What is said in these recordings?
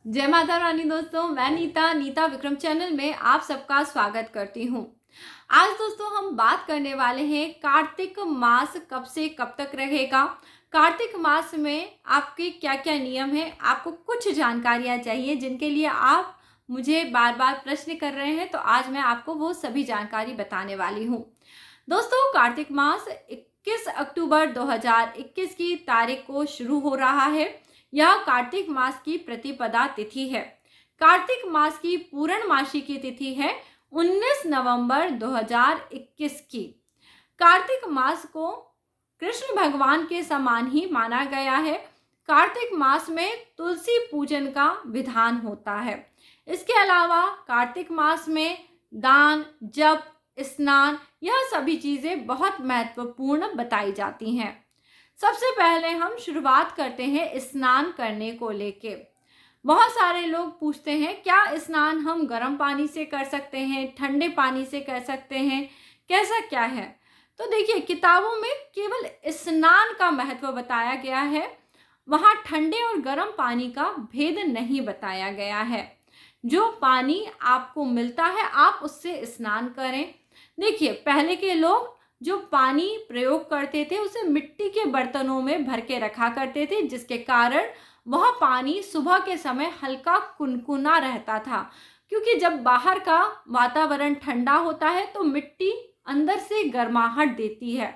जय माता रानी दोस्तों, मैं नीता विक्रम चैनल में आप सबका स्वागत करती हूँ। आज दोस्तों हम बात करने वाले हैं कार्तिक मास कब से कब तक रहेगा। कार्तिक मास में आपके क्या क्या नियम हैं, आपको कुछ जानकारियाँ चाहिए जिनके लिए आप मुझे बार बार प्रश्न कर रहे हैं, तो आज मैं आपको वो सभी जानकारी बताने वाली हूँ। दोस्तों कार्तिक मास 21 अक्टूबर 2021 की तारीख को शुरू हो रहा है। यह कार्तिक मास की प्रतिपदा तिथि है। कार्तिक मास की पूर्णमासी की तिथि है 19 नवंबर 2021 की। कार्तिक मास को कृष्ण भगवान के समान ही माना गया है। कार्तिक मास में तुलसी पूजन का विधान होता है। इसके अलावा कार्तिक मास में दान, जप, स्नान, यह सभी चीजें बहुत महत्वपूर्ण बताई जाती हैं। सबसे पहले हम शुरुआत करते हैं स्नान करने को लेके। बहुत सारे लोग पूछते हैं क्या स्नान हम गर्म पानी से कर सकते हैं, ठंडे पानी से कर सकते हैं, कैसा क्या है। तो देखिए, किताबों में केवल स्नान का महत्व बताया गया है, वहाँ ठंडे और गर्म पानी का भेद नहीं बताया गया है। जो पानी आपको मिलता है आप उससे स्नान करें। देखिए, पहले के लोग जो पानी प्रयोग करते थे उसे मिट्टी के बर्तनों में भर के रखा करते थे, जिसके कारण वह पानी सुबह के समय हल्का कुनकुना रहता था। क्योंकि जब बाहर का वातावरण ठंडा होता है तो मिट्टी अंदर से गर्माहट देती है,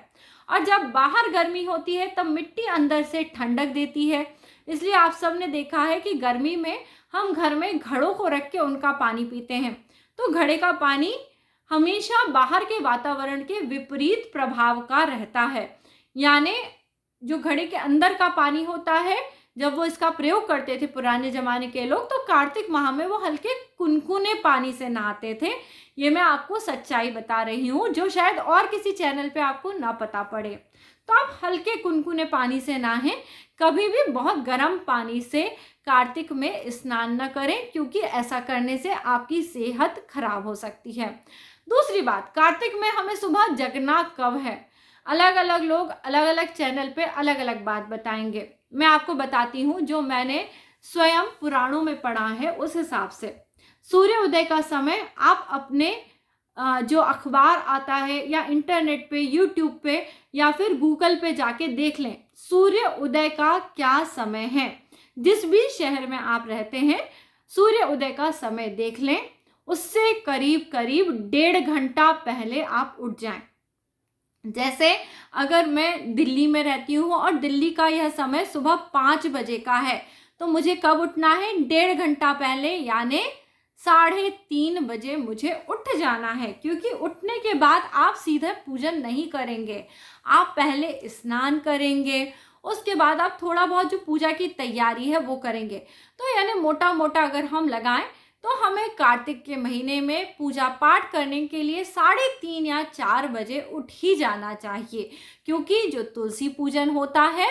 और जब बाहर गर्मी होती है तब मिट्टी अंदर से ठंडक देती है। इसलिए आप सब ने देखा है कि गर्मी में हम घर में घड़ों को रख के उनका पानी पीते हैं। तो घड़े का पानी हमेशा बाहर के वातावरण के विपरीत प्रभाव का रहता है। यानी जो घड़े के अंदर का पानी होता है, जब वो इसका प्रयोग करते थे पुराने जमाने के लोग, तो कार्तिक माह में वो हल्के कुनकुने पानी से नहाते थे। ये मैं आपको सच्चाई बता रही हूँ जो शायद और किसी चैनल पे आपको ना पता पड़े। तो आप हल्के कुनकुने पानी से नहाएं, कभी भी बहुत गर्म पानी से कार्तिक में स्नान न करें, क्योंकि ऐसा करने से आपकी सेहत खराब हो सकती है। दूसरी बात, कार्तिक में हमें सुबह जगना कब है। अलग अलग लोग अलग अलग चैनल पे अलग अलग बात बताएंगे। मैं आपको बताती हूँ जो मैंने स्वयं पुराणों में पढ़ा है उस हिसाब से। सूर्य उदय का समय आप अपने जो अखबार आता है या इंटरनेट पे, यूट्यूब पे या फिर गूगल पे जाके देख लें सूर्य उदय का क्या समय है। जिस भी शहर में आप रहते हैं सूर्य उदय का समय देख लें, उससे करीब करीब 1.5 घंटा पहले आप उठ जाएं। जैसे अगर मैं दिल्ली में रहती हूँ और दिल्ली का यह समय सुबह 5 बजे का है, तो मुझे कब उठना है? 1.5 घंटा पहले, यानी 3:30 बजे मुझे उठ जाना है। क्योंकि उठने के बाद आप सीधे पूजन नहीं करेंगे, आप पहले स्नान करेंगे, उसके बाद आप थोड़ा बहुत जो पूजा की तैयारी है वो करेंगे। तो यानी मोटा मोटा अगर हम लगाएं तो हमें कार्तिक के महीने में पूजा पाठ करने के लिए 3:30 या 4 बजे उठ ही जाना चाहिए। क्योंकि जो तुलसी पूजन होता है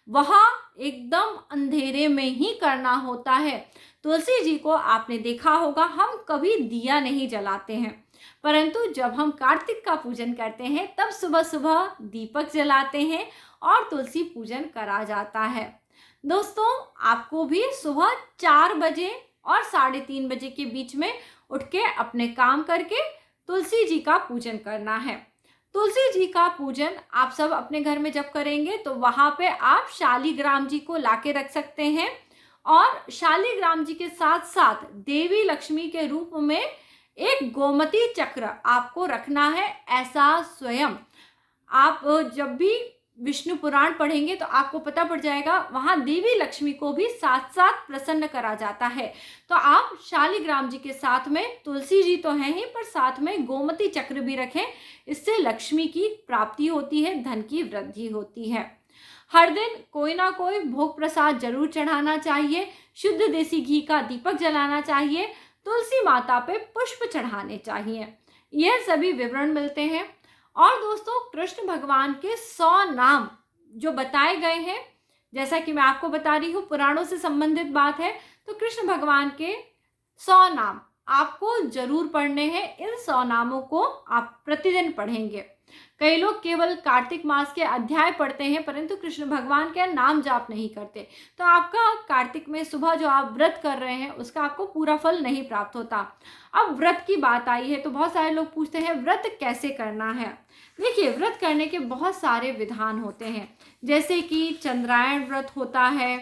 वह एकदम अंधेरे में ही करना होता है। तुलसी जी को आपने देखा होगा, हम कभी दिया नहीं जलाते हैं, परंतु जब हम कार्तिक का पूजन करते हैं तब सुबह सुबह दीपक जलाते हैं और तुलसी पूजन करा जाता है। दोस्तों, आपको भी सुबह 4 बजे और 3:30 बजे के बीच में उठ के अपने काम करके तुलसी जी का पूजन करना है। तुलसी जी का पूजन आप सब अपने घर में जब करेंगे तो वहां पे आप शालिग्राम जी को लाके रख सकते हैं, और शालिग्राम जी के साथ साथ देवी लक्ष्मी के रूप में एक गोमती चक्र आपको रखना है। ऐसा स्वयं आप जब भी विष्णु पुराण पढ़ेंगे तो आपको पता पड़ जाएगा, वहां देवी लक्ष्मी को भी साथ साथ प्रसन्न करा जाता है। तो आप शालिग्राम जी के साथ में तुलसी जी तो हैं ही, पर साथ में गोमती चक्र भी रखें। इससे लक्ष्मी की प्राप्ति होती है, धन की वृद्धि होती है। हर दिन कोई ना कोई भोग प्रसाद जरूर चढ़ाना चाहिए, शुद्ध देसी घी का दीपक जलाना चाहिए, तुलसी माता पे पुष्प चढ़ाने चाहिए। यह सभी विवरण मिलते हैं। और दोस्तों, कृष्ण भगवान के 100 नाम जो बताए गए हैं, जैसा कि मैं आपको बता रही हूँ पुराणों से संबंधित बात है, तो कृष्ण भगवान के 100 नाम आपको जरूर पढ़ने हैं। इन 100 नामों को आप प्रतिदिन पढ़ेंगे। कई लोग केवल कार्तिक मास के अध्याय पढ़ते हैं परंतु कृष्ण भगवान का नाम जाप नहीं करते। तो आपका कार्तिक में सुबह जो आप व्रत कर रहे हैं उसका आपको पूरा फल नहीं प्राप्त होता। अब व्रत की बात आई है तो बहुत सारे लोग पूछते हैं व्रत कैसे करना है। देखिए, व्रत करने के बहुत सारे विधान होते हैं, जैसे कि चंद्रायण व्रत होता है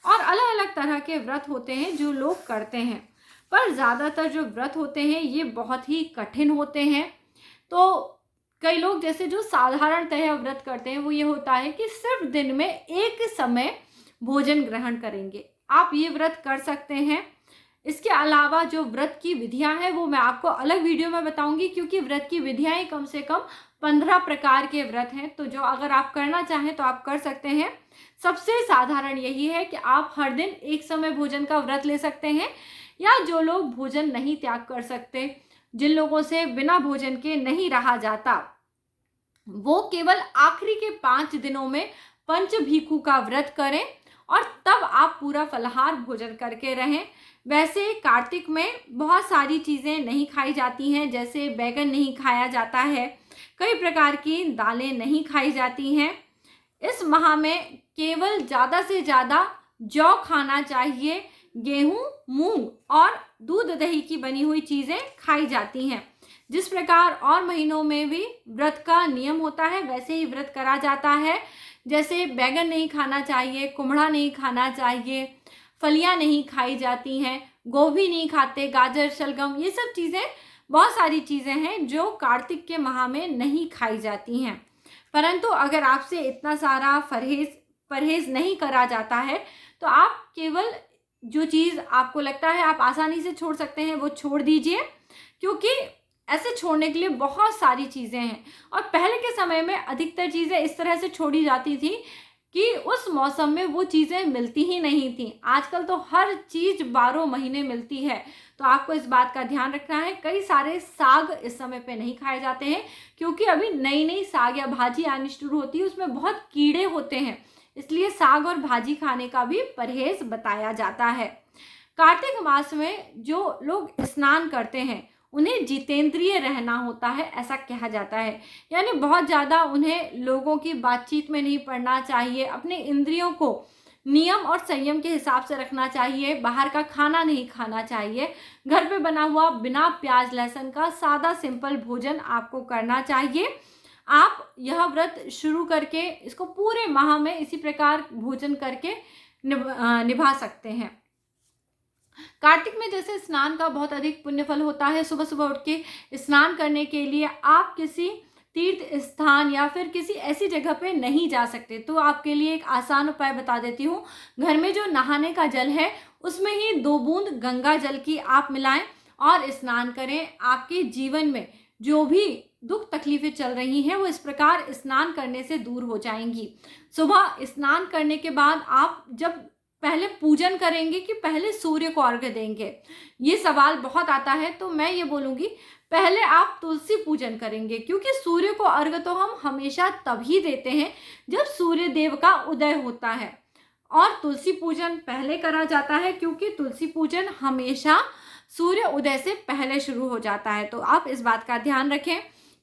और अलग अलग तरह के व्रत होते हैं जो लोग करते हैं। पर ज़्यादातर जो व्रत होते हैं ये बहुत ही कठिन होते हैं। तो कई लोग जैसे जो साधारणतः व्रत करते हैं वो ये होता है कि सिर्फ दिन में एक समय भोजन ग्रहण करेंगे। आप ये व्रत कर सकते हैं। इसके अलावा जो व्रत की विधियां हैं वो मैं आपको अलग वीडियो में बताऊंगी, क्योंकि व्रत की विधियां कम से कम 15 प्रकार के व्रत हैं। तो जो अगर आप करना चाहें तो आप कर सकते हैं। सबसे साधारण यही है कि आप हर दिन एक समय भोजन का व्रत ले सकते हैं, या जो लोग भोजन नहीं त्याग कर सकते, जिन लोगों से बिना भोजन के नहीं रहा जाता, वो केवल आखिरी के 5 दिनों में पंच भीखू का व्रत करें और तब आप पूरा फलाहार भोजन करके रहें। वैसे कार्तिक में बहुत सारी चीज़ें नहीं खाई जाती हैं, जैसे बैगन नहीं खाया जाता है, कई प्रकार की दालें नहीं खाई जाती हैं। इस माह में केवल ज़्यादा से ज़्यादा जौ खाना चाहिए, गेहूं, मूंग और दूध दही की बनी हुई चीज़ें खाई जाती हैं। जिस प्रकार और महीनों में भी व्रत का नियम होता है वैसे ही व्रत करा जाता है। जैसे बैगन नहीं खाना चाहिए, कुम्हड़ा नहीं खाना चाहिए, फलियां नहीं खाई जाती हैं, गोभी नहीं खाते, गाजर, शलगम, ये सब चीज़ें, बहुत सारी चीज़ें हैं जो कार्तिक के माह में नहीं खाई जाती हैं। परंतु अगर आपसे इतना सारा परहेज नहीं करा जाता है तो आप केवल जो चीज़ आपको लगता है आप आसानी से छोड़ सकते हैं वो छोड़ दीजिए, क्योंकि ऐसे छोड़ने के लिए बहुत सारी चीज़ें हैं। और पहले के समय में अधिकतर चीज़ें इस तरह से छोड़ी जाती थी कि उस मौसम में वो चीज़ें मिलती ही नहीं थी। आजकल तो हर चीज़ 12 महीने मिलती है, तो आपको इस बात का ध्यान रखना है। कई सारे साग इस समय पे नहीं खाए जाते हैं, क्योंकि अभी नई नई साग या भाजी आनी शुरू होती है, उसमें बहुत कीड़े होते हैं, इसलिए साग और भाजी खाने का भी परहेज बताया जाता है। कार्तिक मास में जो लोग स्नान करते हैं उन्हें जितेंद्रिय रहना होता है, ऐसा कहा जाता है। यानी बहुत ज़्यादा उन्हें लोगों की बातचीत में नहीं पड़ना चाहिए, अपने इंद्रियों को नियम और संयम के हिसाब से रखना चाहिए, बाहर का खाना नहीं खाना चाहिए, घर पे बना हुआ बिना प्याज लहसुन का सादा सिंपल भोजन आपको करना चाहिए। आप यह व्रत शुरू करके इसको पूरे माह में इसी प्रकार भोजन करके निभा सकते हैं। कार्तिक में जैसे स्नान का बहुत अधिक पुण्य फल होता है, सुबह सुबह उठ के स्नान करने के लिए आप किसी तीर्थ स्थान या फिर किसी ऐसी जगह पे नहीं जा सकते, तो आपके लिए एक आसान उपाय बता देती हूँ। घर में जो नहाने का जल है उसमें ही 2 बूंद गंगा जल की आप मिलाएं और स्नान करें। आपके जीवन में जो भी दुख तकलीफें चल रही हैं वो इस प्रकार स्नान करने से दूर हो जाएंगी। सुबह स्नान करने के बाद आप जब पहले पूजन करेंगे कि पहले सूर्य को अर्घ्य देंगे, ये सवाल बहुत आता है, तो मैं ये बोलूँगी पहले आप तुलसी पूजन करेंगे, क्योंकि सूर्य को अर्घ्य तो हम हमेशा तभी देते हैं जब सूर्य देव का उदय होता है, और तुलसी पूजन पहले करा जाता है क्योंकि तुलसी पूजन हमेशा सूर्य उदय से पहले शुरू हो जाता है। तो आप इस बात का ध्यान रखें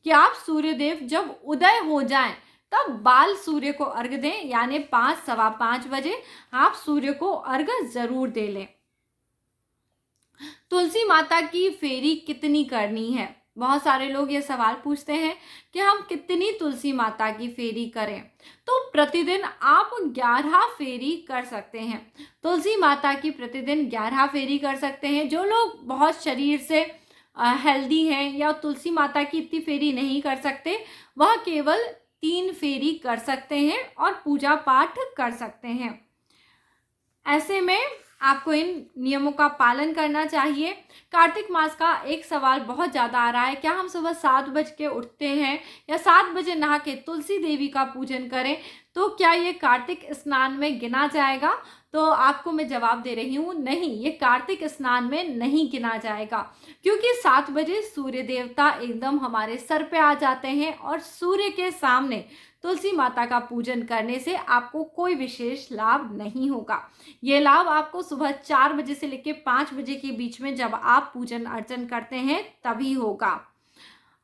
कि आप सूर्य देव जब उदय हो जाएं तब बाल सूर्य को अर्घ्य दें, यानी 5 सवा 5 बजे आप सूर्य को अर्घ्य जरूर दे लें। तुलसी माता की फेरी कितनी करनी है? बहुत सारे लोग ये सवाल पूछते हैं कि हम कितनी तुलसी माता की फेरी करें। तो प्रतिदिन आप 11 फेरी कर सकते हैं। तुलसी माता की प्रतिदिन 11 फेरी कर सकते हैं। जो लोग बहुत शरीर से हेल्दी हैं या तुलसी माता की इतनी फेरी नहीं कर सकते, वह केवल 3 फेरी कर सकते हैं और पूजा पाठ कर सकते हैं। ऐसे में आपको इन नियमों का पालन करना चाहिए। कार्तिक मास का एक सवाल बहुत ज़्यादा आ रहा है, क्या हम सुबह 7 बज के उठते हैं या 7 बजे नहा के तुलसी देवी का पूजन करें तो क्या ये कार्तिक स्नान में गिना जाएगा? तो आपको मैं जवाब दे रही हूँ, नहीं, ये कार्तिक स्नान में नहीं गिना जाएगा, क्योंकि 7 बजे सूर्य देवता एकदम हमारे सर पे आ जाते हैं और सूर्य के सामने तुलसी माता का पूजन करने से आपको कोई विशेष लाभ नहीं होगा। ये लाभ आपको सुबह 4 बजे से लेकर 5 बजे के बीच में जब आप पूजन अर्चन करते हैं तभी होगा।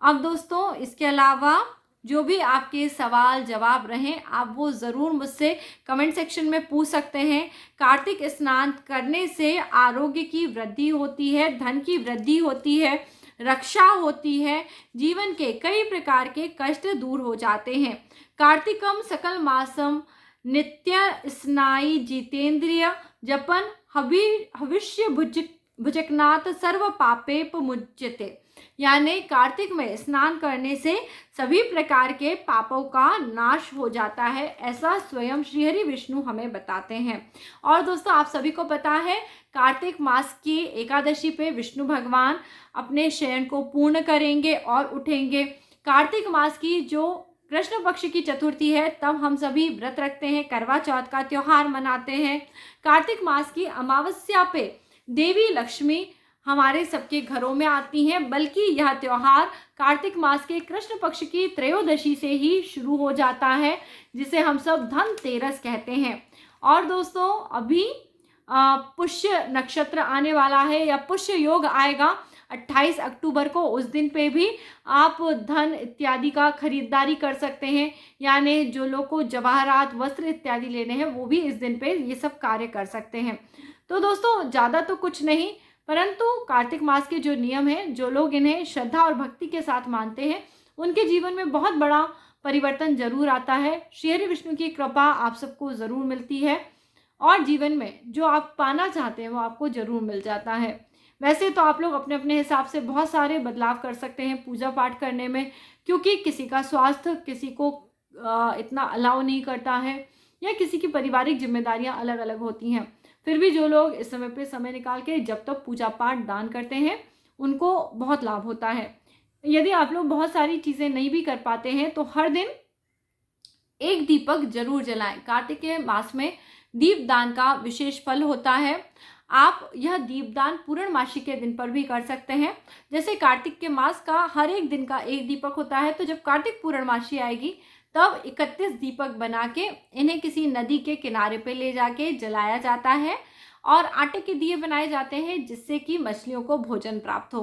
अब दोस्तों, इसके अलावा जो भी आपके सवाल जवाब रहें आप वो ज़रूर मुझसे कमेंट सेक्शन में पूछ सकते हैं। कार्तिक स्नान करने से आरोग्य की वृद्धि होती है, धन की वृद्धि होती है, रक्षा होती है, जीवन के कई प्रकार के कष्ट दूर हो जाते हैं। कार्तिकम सकल मासम नित्य स्नायी जितेंद्रिय जपन हविष्य भुजकनाथ सर्व पापेप मुच्यते। यानी कार्तिक में स्नान करने से सभी प्रकार के पापों का नाश हो जाता है, ऐसा स्वयं श्री हरि विष्णु हमें बताते हैं। और दोस्तों आप सभी को पता है कार्तिक मास की एकादशी पे विष्णु भगवान अपने शयन को पूर्ण करेंगे और उठेंगे। कार्तिक मास की जो कृष्ण पक्ष की चतुर्थी है तब हम सभी व्रत रखते हैं, करवा चौथ का त्योहार मनाते हैं। कार्तिक मास की अमावस्या पे देवी लक्ष्मी हमारे सबके घरों में आती हैं, बल्कि यह त्योहार कार्तिक मास के कृष्ण पक्ष की त्रयोदशी से ही शुरू हो जाता है, जिसे हम सब धनतेरस कहते हैं। और दोस्तों अभी पुष्य नक्षत्र आने वाला है या पुष्य योग आएगा 28 अक्टूबर को। उस दिन पे भी आप धन इत्यादि का खरीदारी कर सकते हैं, यानी जो लोग को जवाहरात वस्त्र इत्यादि लेने हैं वो भी इस दिन पे ये सब कार्य कर सकते हैं। तो दोस्तों ज़्यादा तो कुछ नहीं, परंतु कार्तिक मास के जो नियम हैं, जो लोग इन्हें श्रद्धा और भक्ति के साथ मानते हैं उनके जीवन में बहुत बड़ा परिवर्तन जरूर आता है। श्री हरि विष्णु की कृपा आप सबको ज़रूर मिलती है और जीवन में जो आप पाना चाहते हैं वो आपको ज़रूर मिल जाता है। वैसे तो आप लोग अपने अपने हिसाब से बहुत सारे बदलाव कर सकते हैं पूजा पाठ करने में, क्योंकि किसी का स्वास्थ्य किसी को इतना अलाउ नहीं करता है या किसी की पारिवारिक जिम्मेदारियां अलग अलग होती हैं। फिर भी जो लोग इस समय पे समय निकाल के जब तक पूजा पाठ दान करते हैं उनको बहुत लाभ होता है। यदि आप लोग बहुत सारी चीज़ें नहीं भी कर पाते हैं तो हर दिन एक दीपक जरूर जलाएं। कार्तिक के मास में दीपदान का विशेष फल होता है। आप यह दीपदान पूर्णमासी के दिन पर भी कर सकते हैं। जैसे कार्तिक के मास का हर एक दिन का एक दीपक होता है, तो जब कार्तिक पूर्णमासी आएगी तब 31 दीपक बना के इन्हें किसी नदी के किनारे पे ले जाके जलाया जाता है और आटे के दिए बनाए जाते हैं, जिससे कि मछलियों को भोजन प्राप्त हो।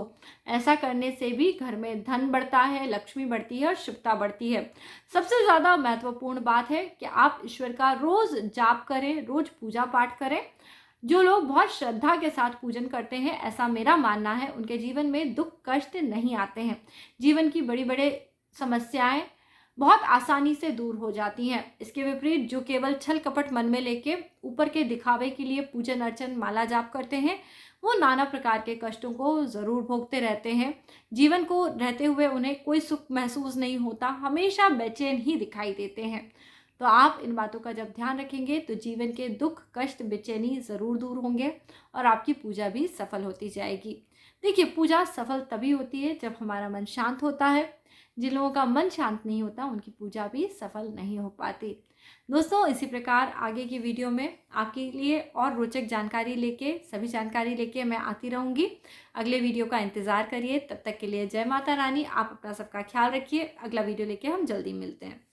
ऐसा करने से भी घर में धन बढ़ता है, लक्ष्मी बढ़ती है और शुभता बढ़ती है। सबसे ज़्यादा महत्वपूर्ण बात है कि आप ईश्वर का रोज़ जाप करें, रोज़ पूजा पाठ करें। जो लोग बहुत श्रद्धा के साथ पूजन करते हैं, ऐसा मेरा मानना है, उनके जीवन में दुख कष्ट नहीं आते हैं। जीवन की बड़ी बड़ी समस्याएं बहुत आसानी से दूर हो जाती हैं। इसके विपरीत जो केवल छल कपट मन में लेके ऊपर के दिखावे के लिए पूजन अर्चन माला जाप करते हैं, वो नाना प्रकार के कष्टों को ज़रूर भोगते रहते हैं। जीवन को रहते हुए उन्हें कोई सुख महसूस नहीं होता, हमेशा बेचैन ही दिखाई देते हैं। तो आप इन बातों का जब ध्यान रखेंगे तो जीवन के दुख कष्ट बेचैनी ज़रूर दूर होंगे और आपकी पूजा भी सफल होती जाएगी। देखिए, पूजा सफल तभी होती है जब हमारा मन शांत होता है। जिन लोगों का मन शांत नहीं होता उनकी पूजा भी सफल नहीं हो पाती। दोस्तों इसी प्रकार आगे की वीडियो में आपके लिए और रोचक जानकारी लेके सभी जानकारी लेके मैं आती रहूँगी। अगले वीडियो का इंतज़ार करिए। तब तक के लिए जय माता रानी। आप अपना सबका ख्याल रखिए। अगला वीडियो लेके हम जल्दी मिलते हैं।